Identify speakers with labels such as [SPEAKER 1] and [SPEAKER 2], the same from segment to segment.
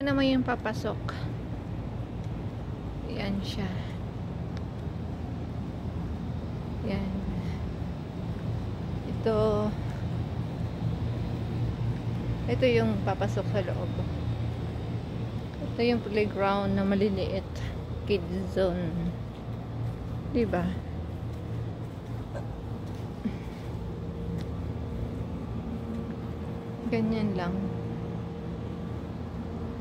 [SPEAKER 1] naman yung papasok. Yan siya. Yan. Ito yung papasok sa loob. Ito yung playground na maliliit. Kids zone. Diba? Ganyan lang.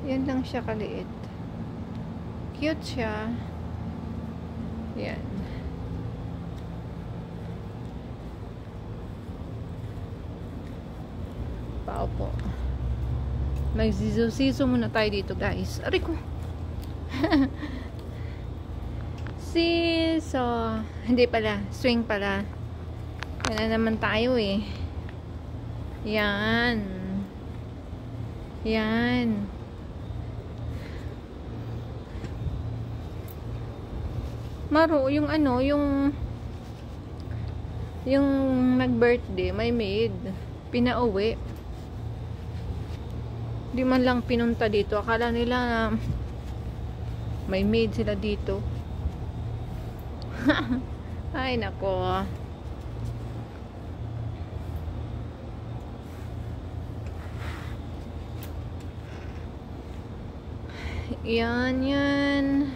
[SPEAKER 1] Yan lang siya kaliit. Cute siya. Yan. Pao po. Magsiso muna tayo dito, guys. Aray ko. Siso. Hindi pala. Swing pala. Yan na naman tayo eh. Yan. Yan. Maro, yung ano, yung nag-birthday, may maid. Pinauwi. Di man lang pinunta dito. Akala nila may maid sila dito. Ay, nako. Yan, yan.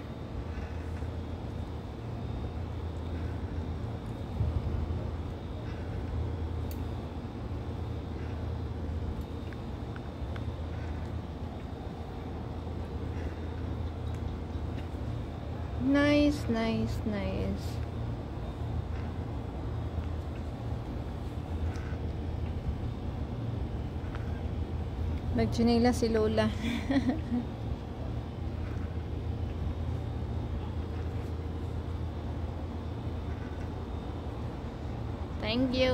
[SPEAKER 1] Nice, nice, nice. Nagchinila si Lola. Thank you.